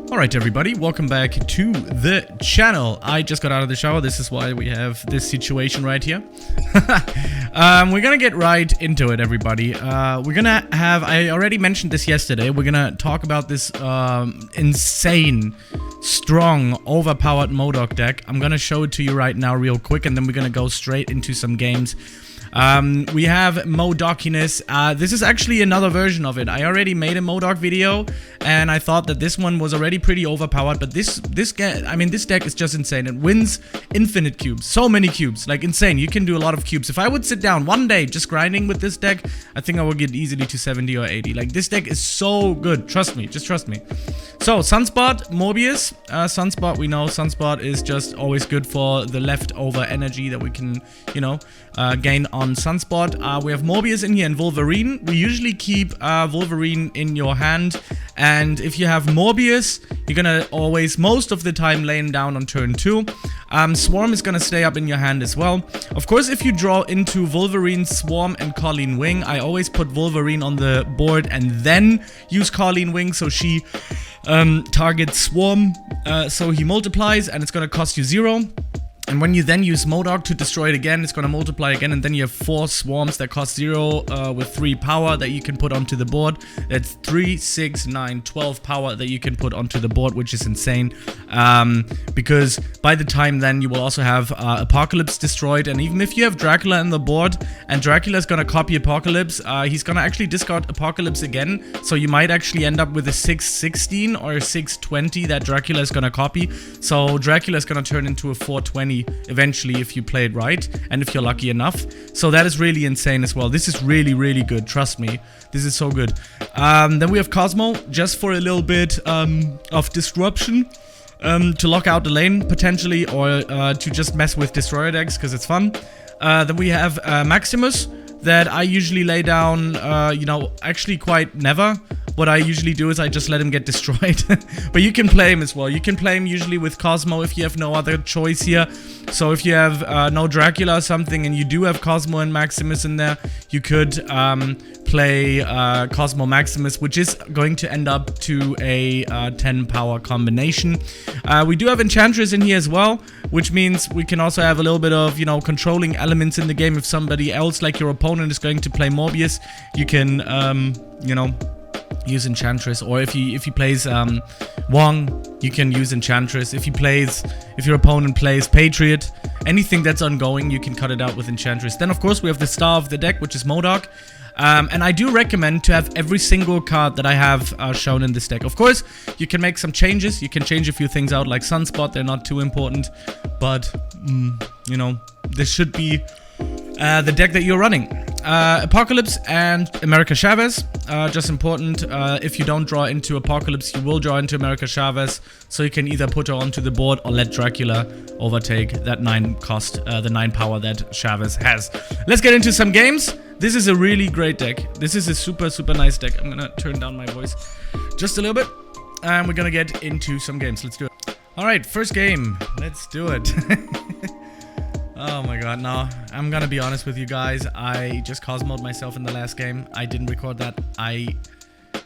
Alright everybody, welcome back to the channel. I just got out of the shower, this is why we have this situation right here. We're gonna get right into it, everybody. We're gonna have, I already mentioned this yesterday, we're gonna talk about this insane, strong, overpowered M.O.D.O.K deck. I'm gonna show it to you right now real quick, and then we're gonna go straight into some games. We have M.O.D.O.K-ness. This is actually another version of it. I already made a M.O.D.O.K video, and I thought that this one was already pretty overpowered, but this deck is just insane. It wins infinite cubes. So many cubes. Like, insane. You can do a lot of cubes. If I would sit down one day just grinding with this deck, I think I would get easily to 70 or 80. Like, this deck is so good. Trust me. Just trust me. So, Sunspot, Morbius. Sunspot, we know Sunspot is just always good for the leftover energy that we can, you know, gain on Sunspot. We have Morbius in here and Wolverine. We usually keep Wolverine in your hand, and if you have Morbius, you're gonna always, most of the time, lay him down on turn 2. Swarm is gonna stay up in your hand as well. Of course, if you draw into Wolverine, Swarm, and Colleen Wing, I always put Wolverine on the board and then use Colleen Wing, so she targets Swarm, so he multiplies, and it's gonna cost you 0. And when you then use M.O.D.O.K to destroy it again, it's going to multiply again, and then you have 4 swarms that cost 0 with 3 power that you can put onto the board. That's 3, 6, 9, 12 power that you can put onto the board, which is insane. Because by the time then you will also have Apocalypse destroyed, and even if you have Dracula in the board, and Dracula is going to copy Apocalypse, he's going to actually discard Apocalypse again, so you might actually end up with a 616 or a 620 that Dracula is going to copy. So Dracula is going to turn into a 420 eventually if you play it right, and if you're lucky enough. So that is really insane as well. This is really, really good. Trust me. This is so good. Then we have Cosmo, just for a little bit of disruption. To lock out the lane, potentially, or to just mess with destroyer decks, because it's fun. Then we have Maximus, that I usually lay down, you know, actually quite never. What I usually do is I just let him get destroyed. But you can play him as well. You can play him usually with Cosmo if you have no other choice here. So if you have no Dracula or something and you do have Cosmo and Maximus in there, you could play Cosmo Maximus, which is going to end up to a 10 power combination. We do have Enchantress in here as well, which means we can also have a little bit of, you know, controlling elements in the game. If somebody else, like your opponent, is going to play Morbius, you can, you know, use Enchantress. Or if he plays Wong, you can use Enchantress. If your opponent plays Patriot, anything that's ongoing, you can cut it out with Enchantress. Then of course we have the star of the deck, which is M.O.D.O.K. And I do recommend to have every single card that I have shown in this deck. Of course, you can make some changes. You can change a few things out, like Sunspot. They're not too important, but you know, this should be the deck that you're running. Apocalypse and America Chavez, just important. If you don't draw into Apocalypse, you will draw into America Chavez, so you can either put her onto the board or let Dracula overtake that 9 cost, the 9 power that Chavez has. Let's get into some games. This is a really great deck. This is a super, super nice deck. I'm gonna turn down my voice just a little bit, and we're gonna get into some games. Let's do it. Alright, first game. Let's do it. Oh my god, no. I'm gonna be honest with you guys. I just Cosmo'd myself in the last game. I didn't record that. I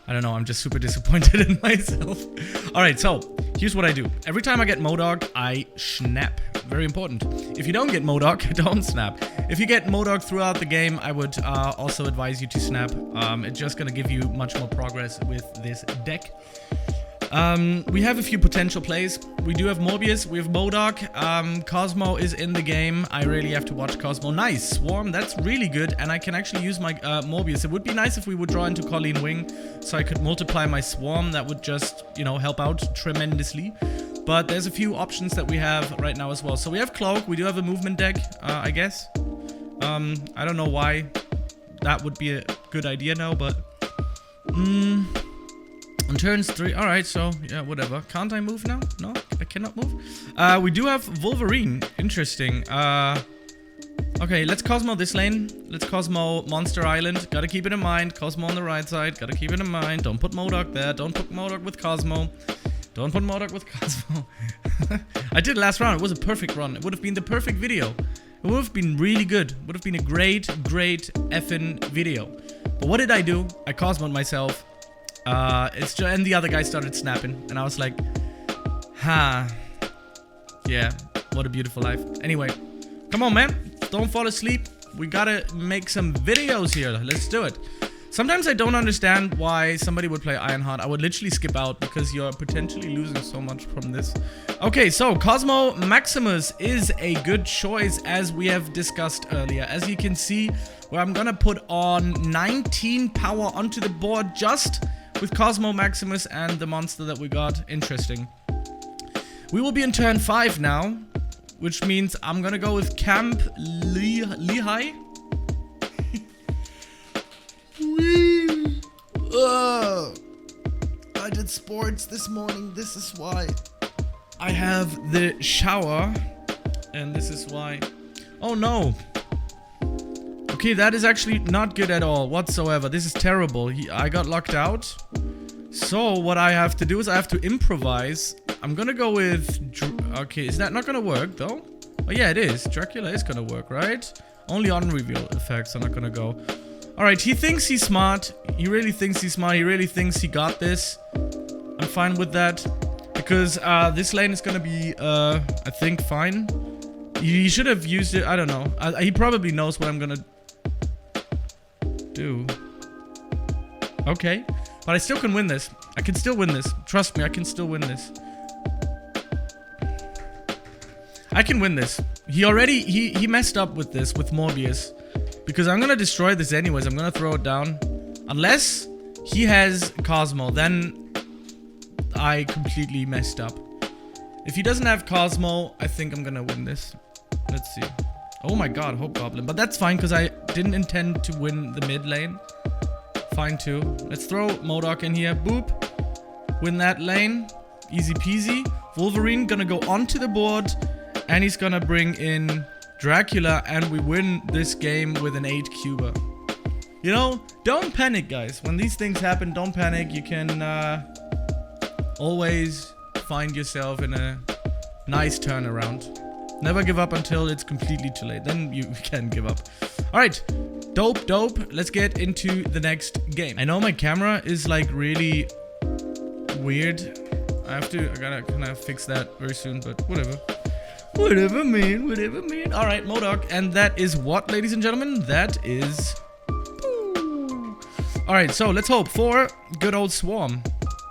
don't know, I'm just super disappointed in myself. Alright, so, here's what I do. Every time I get M.O.D.O.K, I snap. Very important. If you don't get M.O.D.O.K, don't snap. If you get M.O.D.O.K throughout the game, I would also advise you to snap. It's just gonna give you much more progress with this deck. We have a few potential plays. We do have Morbius, we have M.O.D.O.K, Cosmo is in the game. I really have to watch Cosmo. Nice, Swarm, that's really good, and I can actually use my Morbius. It would be nice if we would draw into Colleen Wing, so I could multiply my Swarm. That would just, you know, help out tremendously. But there's a few options that we have right now as well. So we have Cloak, we do have a movement deck, I guess. I don't know why that would be a good idea now, but... On turns 3, alright, so, yeah, whatever. Can't I move now? No, I cannot move. We do have Wolverine. Interesting. Okay, let's Cosmo this lane. Let's Cosmo Monster Island. Gotta keep it in mind. Cosmo on the right side. Gotta keep it in mind. Don't put M.O.D.O.K there. Don't put M.O.D.O.K with Cosmo. Don't put M.O.D.O.K with Cosmo. I did last round. It was a perfect run. It would have been the perfect video. It would have been really good. It would have been a great, great effing video. But what did I do? I Cosmo'd myself. And the other guy started snapping, and I was like, Ha. Yeah, what a beautiful life. Anyway, come on, man. Don't fall asleep. We gotta make some videos here. Let's do it. Sometimes I don't understand why somebody would play Ironheart. I would literally skip out because you're potentially losing so much from this. Okay, so Cosmo Maximus is a good choice as we have discussed earlier. As you can see, where I'm gonna put on 19 power onto the board just with Cosmo Maximus and the monster that we got. Interesting. We will be in turn 5 now, which means I'm gonna go with Camp Lehigh. I did sports this morning. This is why I have the shower, and this is why. Oh no. Okay, that is actually not good at all whatsoever. This is terrible. I got locked out. So what I have to do is I have to improvise. I'm gonna go with... Okay, is that not gonna work though? Oh yeah, it is. Dracula is gonna work, right? Only on reveal effects are not gonna go. Alright, he thinks he's smart. He really thinks he's smart. He really thinks he got this. I'm fine with that. Because this lane is gonna be, I think, fine. He should have used it. I don't know. He probably knows what I'm gonna do. Okay. But I still can win this. I can still win this. Trust me, I can still win this. I can win this. He messed up with this, with Morbius. Because I'm gonna destroy this anyways. I'm gonna throw it down. Unless he has Cosmo, then I completely messed up. If he doesn't have Cosmo, I think I'm gonna win this. Let's see. Oh my god, Hobgoblin. But that's fine, because I didn't intend to win the mid lane. Fine too. Let's throw M.O.D.O.K in here. Boop. Win that lane. Easy peasy. Wolverine gonna go onto the board. And he's gonna bring in Dracula. And we win this game with an 8 cuber. You know, don't panic, guys. When these things happen, don't panic. You can always find yourself in a nice turnaround. Never give up until it's completely too late. Then you can give up. Alright. Dope, dope. Let's get into the next game. I know my camera is like really weird. I gotta kind of fix that very soon, but whatever. Whatever, man. Whatever, man. Alright, M.O.D.O.K. And that is what, ladies and gentlemen? That is... Alright, so let's hope for good old Swarm.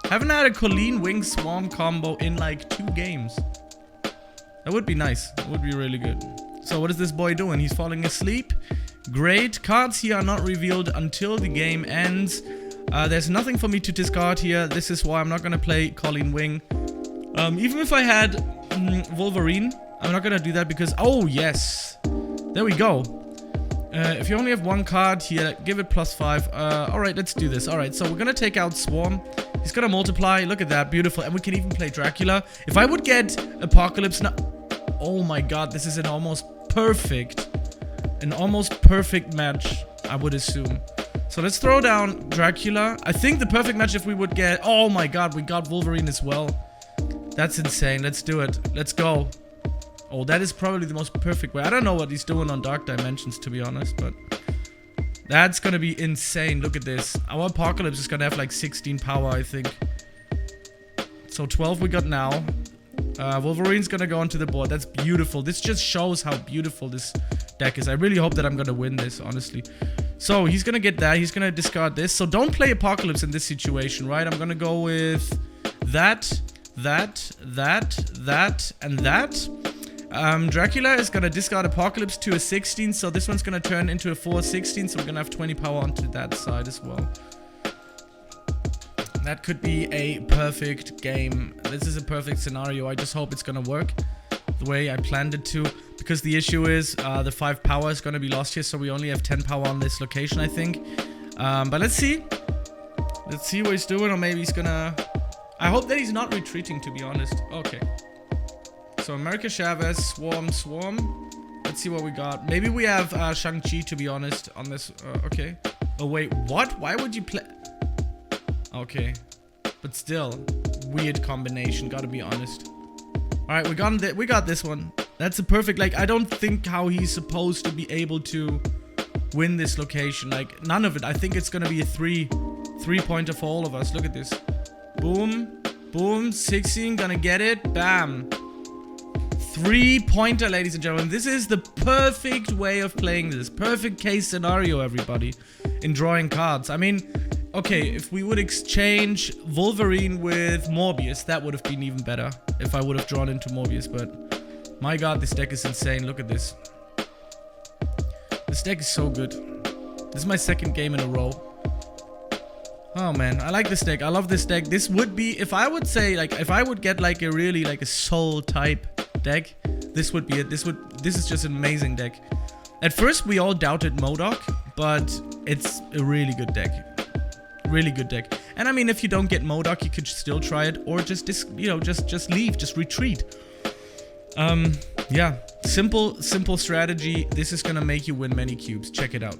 Haven't had a Colleen Wing Swarm combo in like 2 games. That would be nice. That would be really good. So what is this boy doing? He's falling asleep. Great. Cards here are not revealed until the game ends. There's nothing for me to discard here. This is why I'm not going to play Colleen Wing. Even if I had Wolverine, I'm not going to do that because... Oh, yes. There we go. If you only have 1 card here, give it +5. Alright, let's do this. Alright, so we're going to take out Swarm. He's going to multiply. Look at that. Beautiful. And we can even play Dracula. If I would get Apocalypse now... Oh my god, this is an almost perfect match, I would assume. So let's throw down Dracula. I think the perfect match if we would get... Oh my god, we got Wolverine as well. That's insane. Let's do it. Let's go. Oh, that is probably the most perfect way. I don't know what he's doing on Dark Dimensions, to be honest, but... That's gonna be insane. Look at this. Our Apocalypse is gonna have like 16 power, I think. So 12 we got now. Wolverine's gonna go onto the board. That's beautiful. This just shows how beautiful this deck is. I really hope that I'm gonna win this, honestly. So he's gonna get that. He's gonna discard this. So don't play Apocalypse in this situation, right? I'm gonna go with that, and that. Dracula is gonna discard Apocalypse to a 16. So this one's gonna turn into a 4/16. So we're gonna have 20 power onto that side as well. That could be a perfect game. This is a perfect scenario. I just hope it's gonna work the way I planned it to. Because the issue is the 5 power is gonna be lost here. So we only have 10 power on this location, I think. But let's see. Let's see what he's doing. Or maybe he's gonna... I hope that he's not retreating, to be honest. Okay. So America Chavez, Swarm. Let's see what we got. Maybe we have Shang-Chi, to be honest, on this. Okay. Oh, wait. What? Why would you play... Okay, but still, weird combination, gotta be honest. Alright, we got this one. That's a perfect, like, I don't think how he's supposed to be able to win this location. Like, none of it. I think it's gonna be a three-pointer for all of us. Look at this. Boom, Boom, 16, gonna get it. Bam. 3-pointer, ladies and gentlemen. This is the perfect way of playing this. Perfect case scenario, everybody, in drawing cards. I mean, okay, if we would exchange Wolverine with Morbius, that would have been even better if I would have drawn into Morbius, but my god, this deck is insane. Look at this. This deck is so good. This is my second game in a row. Oh man, I like this deck. I love this deck. This would be, if I would say, like, if I would get like a really, like a soul type deck, this would be it. This is just an amazing deck. At first, we all doubted M.O.D.O.K, but it's a really good deck. Really good deck. And I mean, if you don't get M.O.D.O.K, you could still try it, or just leave, just retreat. Yeah, simple strategy. This is gonna make you win many cubes. Check it out.